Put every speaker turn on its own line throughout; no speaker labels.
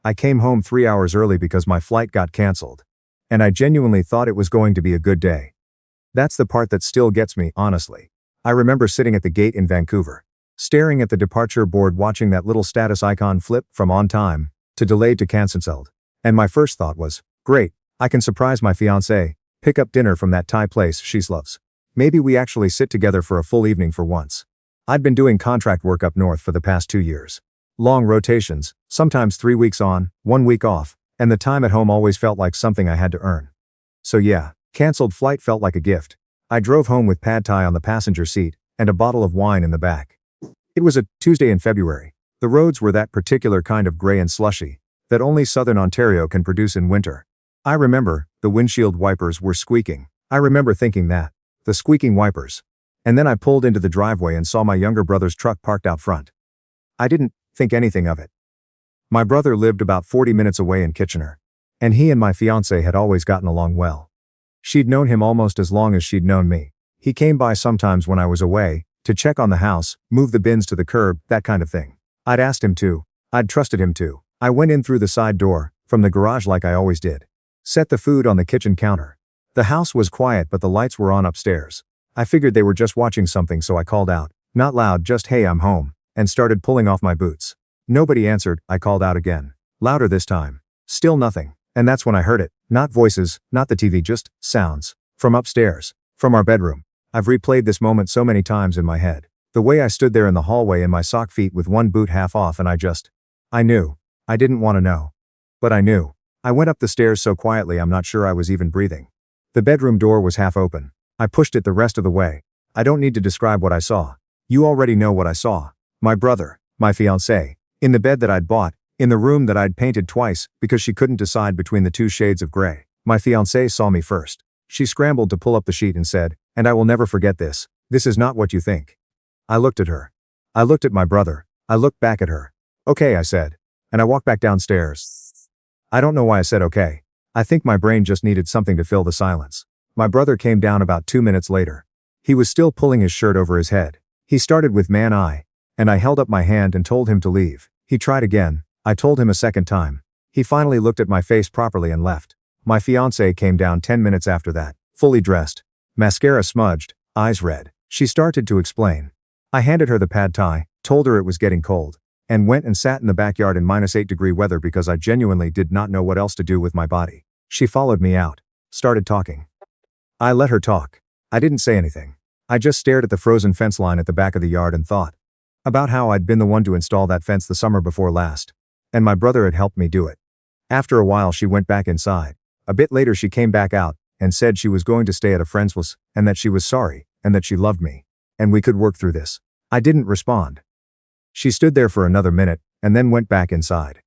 I came home 3 hours early because my flight got canceled. And I genuinely thought it was going to be a good day. That's the part that still gets me, honestly. I remember sitting at the gate in Vancouver, staring at the departure board watching that little status icon flip from on time to delayed to cancelled. And my first thought was, great, I can surprise my fiancée, pick up dinner from that Thai place she loves. Maybe we actually sit together for a full evening for once. I'd been doing contract work up north for the past 2 years. Long rotations, sometimes 3 weeks on, 1 week off, and the time at home always felt like something I had to earn. So yeah, canceled flight felt like a gift. I drove home with pad thai on the passenger seat and a bottle of wine in the back. It was a Tuesday in February. The roads were that particular kind of gray and slushy that only southern Ontario can produce in winter. I remember the windshield wipers were squeaking. I remember thinking that. The squeaking wipers. And then I pulled into the driveway and saw my younger brother's truck parked out front. I didn't think anything of it. My brother lived about 40 minutes away in Kitchener. And he and my fiancée had always gotten along well. She'd known him almost as long as she'd known me. He came by sometimes when I was away, to check on the house, move the bins to the curb, that kind of thing. I'd asked him to. I'd trusted him to. I went in through the side door, from the garage like I always did. Set the food on the kitchen counter. The house was quiet but the lights were on upstairs. I figured they were just watching something so I called out, not loud, just hey I'm home, and started pulling off my boots. Nobody answered. I called out again. Louder this time. Still nothing. And that's when I heard it. Not voices, not the TV, just sounds. From upstairs. From our bedroom. I've replayed this moment so many times in my head. The way I stood there in the hallway in my sock feet with one boot half off and I knew. I didn't want to know. But I knew. I went up the stairs so quietly I'm not sure I was even breathing. The bedroom door was half open. I pushed it the rest of the way. I don't need to describe what I saw. You already know what I saw. My brother, my fiancée, in the bed that I'd bought, in the room that I'd painted twice because she couldn't decide between the 2 shades of gray. My fiancée saw me first. She scrambled to pull up the sheet and said, and I will never forget this, this is not what you think. I looked at her. I looked at my brother. I looked back at her. Okay, I said. And I walked back downstairs. I don't know why I said okay. I think my brain just needed something to fill the silence. My brother came down about 2 minutes later. He was still pulling his shirt over his head. He started with man I. And I held up my hand and told him to leave. He tried again. I told him a second time. He finally looked at my face properly and left. My fiancée came down 10 minutes after that, fully dressed. Mascara smudged, eyes red. She started to explain. I handed her the pad thai, told her it was getting cold, and went and sat in the backyard in -8-degree weather because I genuinely did not know what else to do with my body. She followed me out, started talking. I let her talk. I didn't say anything. I just stared at the frozen fence line at the back of the yard and thought about how I'd been the one to install that fence the summer before last. And my brother had helped me do it. After a while she went back inside. A bit later she came back out and said she was going to stay at a friend's house and that she was sorry and that she loved me. And we could work through this. I didn't respond. She stood there for another minute and then went back inside.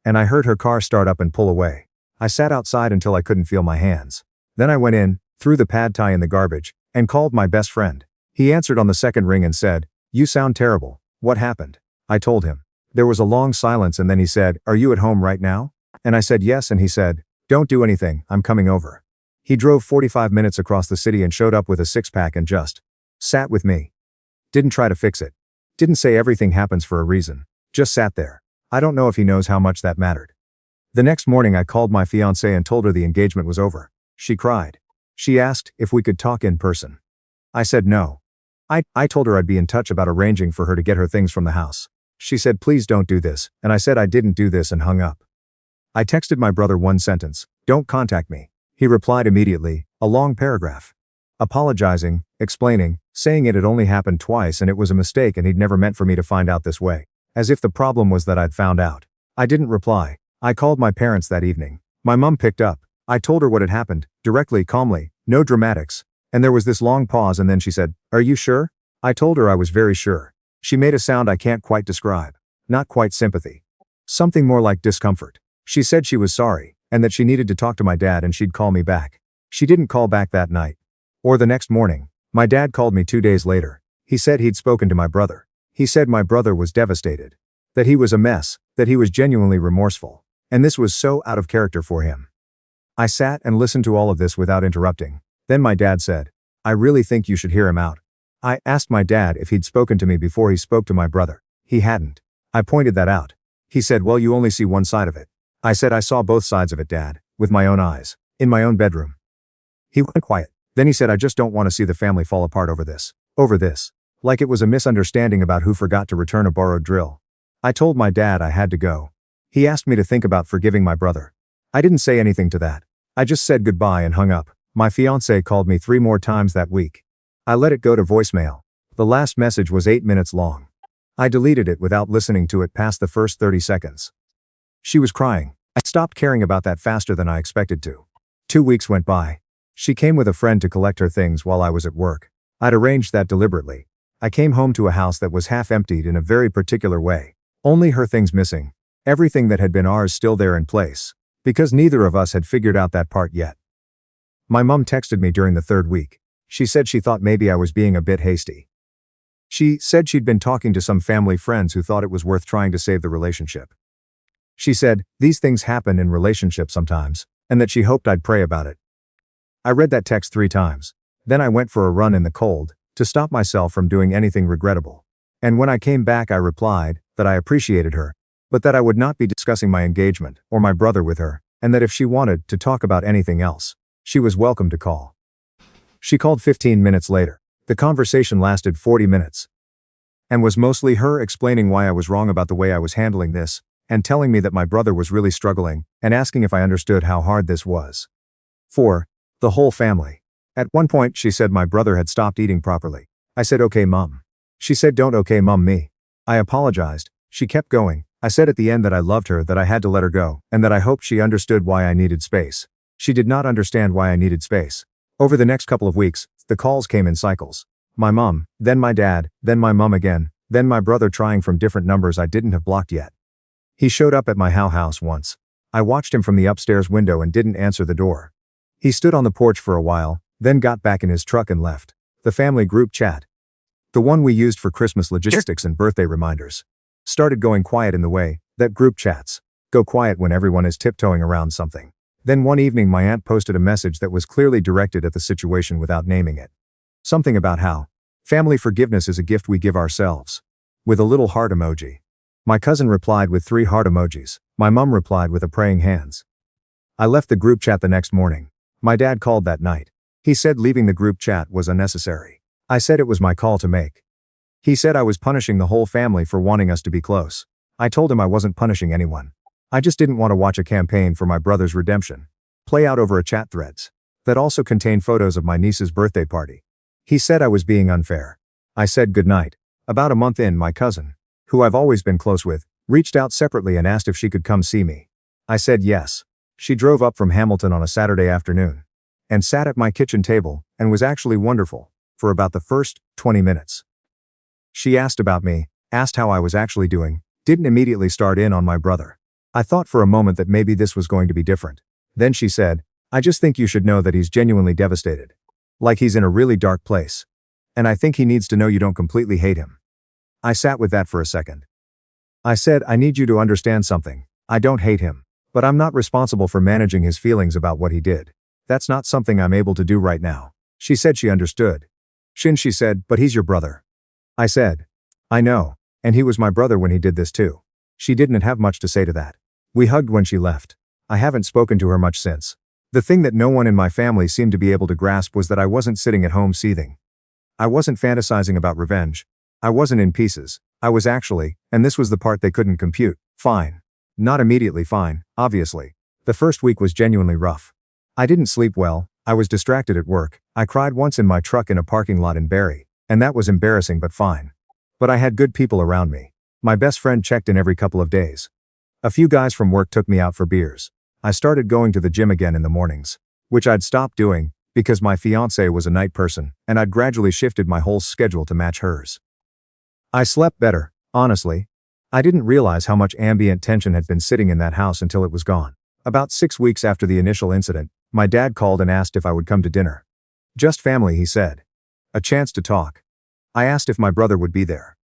And I heard her car start up and pull away. I sat outside until I couldn't feel my hands. Then I went in, threw the pad thai in the garbage, and called my best friend. He answered on the second ring and said, "You sound terrible. What happened?" I told him. There was a long silence and then he said, "Are you at home right now?" And I said yes and he said, "Don't do anything, I'm coming over." He drove 45 minutes across the city and showed up with a 6-pack and just sat with me. Didn't try to fix it. Didn't say everything happens for a reason. Just sat there. I don't know if he knows how much that mattered. The next morning I called my fiancée and told her the engagement was over. She cried. She asked if we could talk in person. I said no. I told her I'd be in touch about arranging for her to get her things from the house. She said please don't do this, and I said I didn't do this and hung up. I texted my brother one sentence, "Don't contact me." He replied immediately, a long paragraph. Apologizing, explaining, saying it had only happened twice and it was a mistake and he'd never meant for me to find out this way. As if the problem was that I'd found out. I didn't reply. I called my parents that evening. My mom picked up. I told her what had happened, directly, calmly, no dramatics. And there was this long pause and then she said, "Are you sure?" I told her I was very sure. She made a sound I can't quite describe. Not quite sympathy. Something more like discomfort. She said she was sorry, and that she needed to talk to my dad and she'd call me back. She didn't call back that night. Or the next morning. My dad called me 2 days later. He said he'd spoken to my brother. He said my brother was devastated. That he was a mess, that he was genuinely remorseful. And this was so out of character for him. I sat and listened to all of this without interrupting. Then my dad said, "I really think you should hear him out." I asked my dad if he'd spoken to me before he spoke to my brother. He hadn't. I pointed that out. He said, well, you only see one side of it. I said, I saw both sides of it, Dad, with my own eyes, in my own bedroom. He went quiet. Then he said, I just don't want to see the family fall apart over this. Over this. Like it was a misunderstanding about who forgot to return a borrowed drill. I told my dad I had to go. He asked me to think about forgiving my brother. I didn't say anything to that. I just said goodbye and hung up. My fiancé called me 3 more times that week. I let it go to voicemail. The last message was 8 minutes long. I deleted it without listening to it past the first 30 seconds. She was crying. I stopped caring about that faster than I expected to. 2 weeks went by. She came with a friend to collect her things while I was at work. I'd arranged that deliberately. I came home to a house that was half emptied in a very particular way. Only her things missing. Everything that had been ours still there in place. Because neither of us had figured out that part yet. My mom texted me during the 3rd week. She said she thought maybe I was being a bit hasty. She said she'd been talking to some family friends who thought it was worth trying to save the relationship. She said, these things happen in relationships sometimes, and that she hoped I'd pray about it. I read that text 3 times. Then I went for a run in the cold, to stop myself from doing anything regrettable. And when I came back I replied, that I appreciated her, but that I would not be discussing my engagement, or my brother with her, and that if she wanted to talk about anything else, she was welcome to call. She called 15 minutes later. The conversation lasted 40 minutes. And was mostly her explaining why I was wrong about the way I was handling this, and telling me that my brother was really struggling, and asking if I understood how hard this was. For the whole family. At one point she said my brother had stopped eating properly. I said, okay, Mom. She said, don't okay, Mom, me. I apologized. She kept going. I said at the end that I loved her, that I had to let her go, and that I hoped she understood why I needed space. She did not understand why I needed space. Over the next couple of weeks, the calls came in cycles. My mom, then my dad, then my mom again, then my brother trying from different numbers I didn't have blocked yet. He showed up at my house once. I watched him from the upstairs window and didn't answer the door. He stood on the porch for a while, then got back in his truck and left. The family group chat, the one we used for Christmas logistics and birthday reminders, started going quiet in the way that group chats go quiet when everyone is tiptoeing around something. Then one evening my aunt posted a message that was clearly directed at the situation without naming it. Something about how family forgiveness is a gift we give ourselves. With a little heart emoji. My cousin replied with 3 heart emojis. My mom replied with a praying hands. I left the group chat the next morning. My dad called that night. He said leaving the group chat was unnecessary. I said it was my call to make. He said I was punishing the whole family for wanting us to be close. I told him I wasn't punishing anyone. I just didn't want to watch a campaign for my brother's redemption play out over a chat threads that also contained photos of my niece's birthday party. He said I was being unfair. I said goodnight. About a month in, my cousin, who I've always been close with, reached out separately and asked if she could come see me. I said yes. She drove up from Hamilton on a Saturday afternoon and sat at my kitchen table and was actually wonderful for about the first 20 minutes. She asked about me, asked how I was actually doing, didn't immediately start in on my brother. I thought for a moment that maybe this was going to be different. Then she said, I just think you should know that he's genuinely devastated. Like he's in a really dark place. And I think he needs to know you don't completely hate him. I sat with that for a second. I said, I need you to understand something. I don't hate him. But I'm not responsible for managing his feelings about what he did. That's not something I'm able to do right now. She said she understood. She said, but he's your brother. I said, I know. And he was my brother when he did this too. She didn't have much to say to that. We hugged when she left. I haven't spoken to her much since. The thing that no one in my family seemed to be able to grasp was that I wasn't sitting at home seething. I wasn't fantasizing about revenge. I wasn't in pieces. I was actually, and this was the part they couldn't compute, fine. Not immediately fine, obviously. The first week was genuinely rough. I didn't sleep well, I was distracted at work, I cried once in my truck in a parking lot in Barrie, and that was embarrassing but fine. But I had good people around me. My best friend checked in every couple of days. A few guys from work took me out for beers. I started going to the gym again in the mornings, which I'd stopped doing, because my fiancée was a night person, and I'd gradually shifted my whole schedule to match hers. I slept better, honestly. I didn't realize how much ambient tension had been sitting in that house until it was gone. About 6 weeks after the initial incident, my dad called and asked if I would come to dinner. Just family, he said. A chance to talk. I asked if my brother would be there.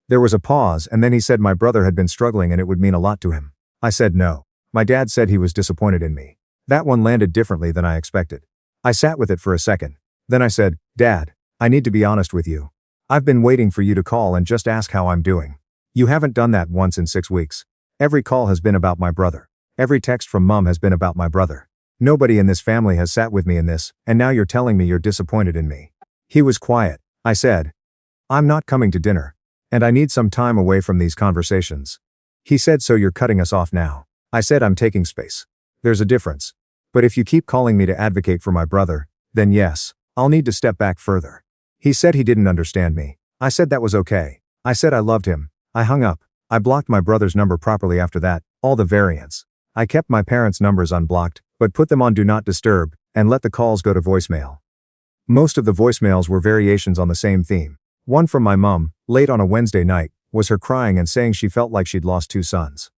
There was a pause and then he said my brother had been struggling and it would mean a lot to him. I said no. My dad said he was disappointed in me. That one landed differently than I expected. I sat with it for a second. Then I said, Dad, I need to be honest with you. I've been waiting for you to call and just ask how I'm doing. You haven't done that once in 6 weeks. Every call has been about my brother. Every text from mom has been about my brother. Nobody in this family has sat with me in this, and now you're telling me you're disappointed in me." He was quiet. I said, "I'm not coming to dinner. And I need some time away from these conversations." He said, "So you're cutting us off now?" I said, "I'm taking space. There's a difference. But if you keep calling me to advocate for my brother, then yes, I'll need to step back further." He said he didn't understand me. I said that was okay. I said I loved him. I hung up. I blocked my brother's number properly after that, all the variants. I kept my parents' numbers unblocked, but put them on Do Not Disturb, and let the calls go to voicemail. Most of the voicemails were variations on the same theme. One from my mom, late on a Wednesday night, was her crying and saying she felt like she'd lost 2 sons.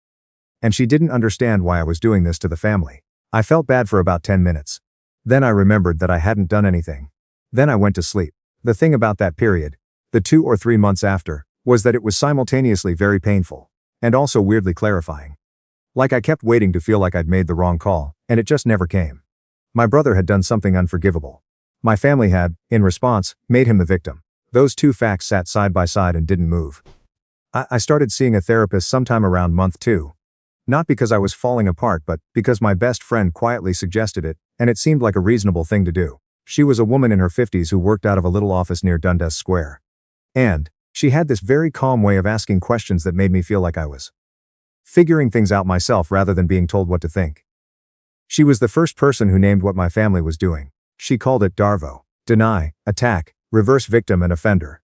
And she didn't understand why I was doing this to the family. I felt bad for about 10 minutes. Then I remembered that I hadn't done anything. Then I went to sleep. The thing about that period, the 2 or 3 months after, was that it was simultaneously very painful, and also weirdly clarifying. Like I kept waiting to feel like I'd made the wrong call, and it just never came. My brother had done something unforgivable. My family had, in response, made him the victim. Those two facts sat side by side and didn't move. I started seeing a therapist sometime around month 2. Not because I was falling apart, but because my best friend quietly suggested it, and it seemed like a reasonable thing to do. She was a woman in her 50s who worked out of a little office near Dundas Square. And she had this very calm way of asking questions that made me feel like I was figuring things out myself rather than being told what to think. She was the first person who named what my family was doing. She called it DARVO: deny, attack, reverse victim and offender.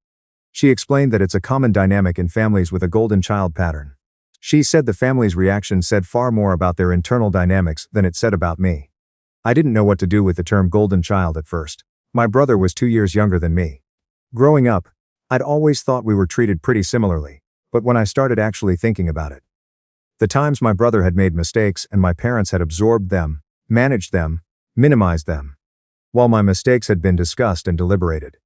She explained that it's a common dynamic in families with a golden child pattern. She said the family's reaction said far more about their internal dynamics than it said about me. I didn't know what to do with the term golden child at first. My brother was 2 years younger than me. Growing up, I'd always thought we were treated pretty similarly, but when I started actually thinking about it, the times my brother had made mistakes and my parents had absorbed them, managed them, minimized them, while my mistakes had been discussed and deliberated,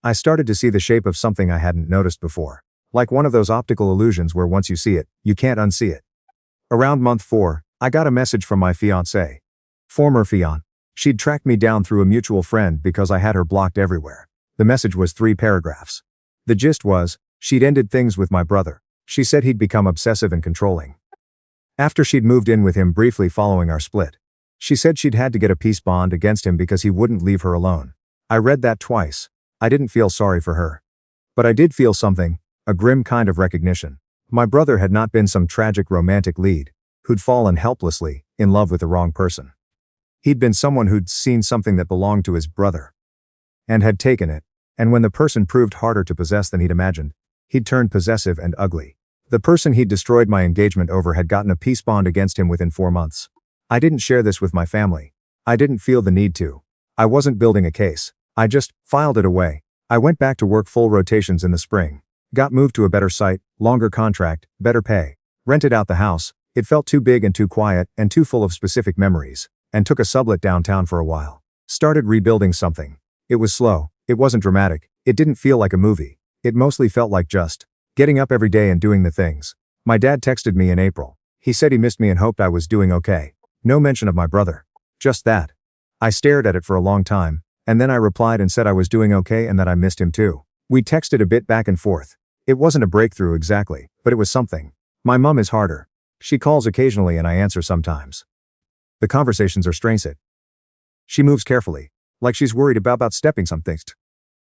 I started to see the shape of something I hadn't noticed before. Like one of those optical illusions where once you see it, you can't unsee it. Around month 4, I got a message from my fiancée. Former fiancé. She'd tracked me down through a mutual friend because I had her blocked everywhere. The message was 3 paragraphs. The gist was, she'd ended things with my brother. She said he'd become obsessive and controlling. After she'd moved in with him briefly following our split. She said she'd had to get a peace bond against him because he wouldn't leave her alone. I read that twice. I didn't feel sorry for her. But I did feel something. A grim kind of recognition. My brother had not been some tragic romantic lead, who'd fallen helplessly in love with the wrong person. He'd been someone who'd seen something that belonged to his brother. And had taken it, and when the person proved harder to possess than he'd imagined, he'd turned possessive and ugly. The person he'd destroyed my engagement over had gotten a peace bond against him within 4 months. I didn't share this with my family. I didn't feel the need to. I wasn't building a case. I just filed it away. I went back to work full rotations in the spring. Got moved to a better site, longer contract, better pay. Rented out the house. It felt too big and too quiet and too full of specific memories. And took a sublet downtown for a while. Started rebuilding something. It was slow. It wasn't dramatic. It didn't feel like a movie. It mostly felt like just getting up every day and doing the things. My dad texted me in April. He said he missed me and hoped I was doing okay. No mention of my brother. Just that. I stared at it for a long time, and then I replied and said I was doing okay and that I missed him too. We texted a bit back and forth. It wasn't a breakthrough exactly, but it was something. My mom is harder. She calls occasionally and I answer sometimes. The conversations are strange. She moves carefully, like she's worried about stepping some things.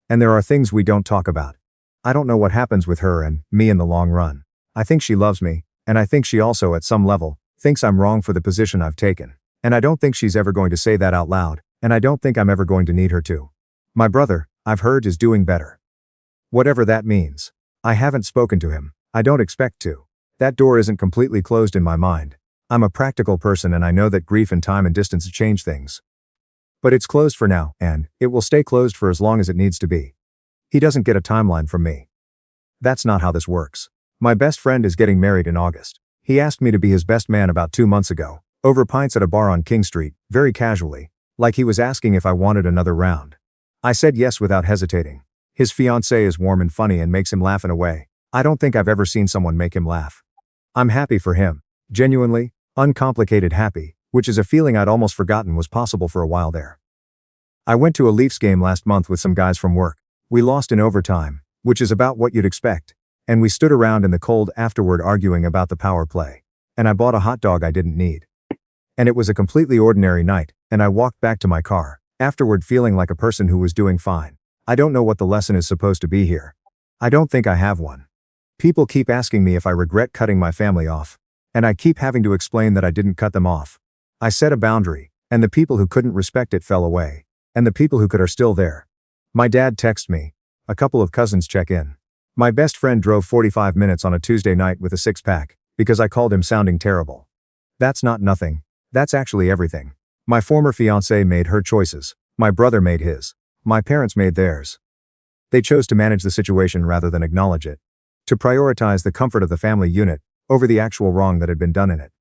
And there are things we don't talk about. I don't know what happens with her and me in the long run. I think she loves me, and I think she also at some level thinks I'm wrong for the position I've taken. And I don't think she's ever going to say that out loud, and I don't think I'm ever going to need her to. My brother, I've heard, is doing better. Whatever that means. I haven't spoken to him. I don't expect to. That door isn't completely closed in my mind. I'm a practical person and I know that grief and time and distance change things. But it's closed for now, and it will stay closed for as long as it needs to be. He doesn't get a timeline from me. That's not how this works. My best friend is getting married in August. He asked me to be his best man about 2 months ago, over pints at a bar on King Street, very casually, like he was asking if I wanted another round. I said yes without hesitating. His fiancée is warm and funny and makes him laugh in a way I don't think I've ever seen someone make him laugh. I'm happy for him. Genuinely, uncomplicated happy, which is a feeling I'd almost forgotten was possible for a while there. I went to a Leafs game last month with some guys from work. We lost in overtime, which is about what you'd expect. And we stood around in the cold afterward arguing about the power play. And I bought a hot dog I didn't need. And it was a completely ordinary night, and I walked back to my car, afterward feeling like a person who was doing fine. I don't know what the lesson is supposed to be here. I don't think I have one. People keep asking me if I regret cutting my family off. And I keep having to explain that I didn't cut them off. I set a boundary, and the people who couldn't respect it fell away. And the people who could are still there. My dad texts me. A couple of cousins check in. My best friend drove 45 minutes on a Tuesday night with a six-pack, because I called him sounding terrible. That's not nothing. That's actually everything. My former fiancée made her choices. My brother made his. My parents made theirs. They chose to manage the situation rather than acknowledge it. To prioritize the comfort of the family unit over the actual wrong that had been done in it.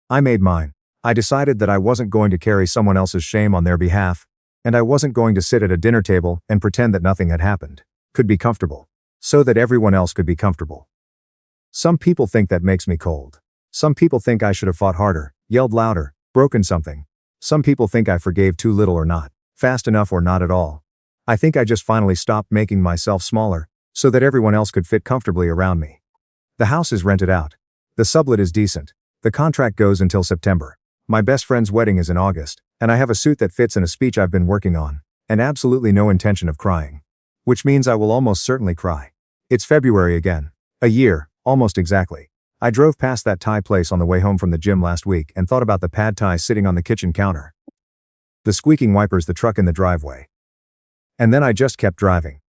I made mine. I decided that I wasn't going to carry someone else's shame on their behalf, and I wasn't going to sit at a dinner table and pretend that nothing had happened, could be comfortable, so that everyone else could be comfortable. Some people think that makes me cold. Some people think I should have fought harder, yelled louder, broken something. Some people think I forgave too little or not, fast enough or not at all. I think I just finally stopped making myself smaller, so that everyone else could fit comfortably around me. The house is rented out. The sublet is decent. The contract goes until September. My best friend's wedding is in August, and I have a suit that fits in a speech I've been working on, and absolutely no intention of crying. Which means I will almost certainly cry. It's February again. A year, almost exactly. I drove past that Thai place on the way home from the gym last week and thought about the pad Thai sitting on the kitchen counter. The squeaking wipers, the truck in the driveway. And then I just kept driving.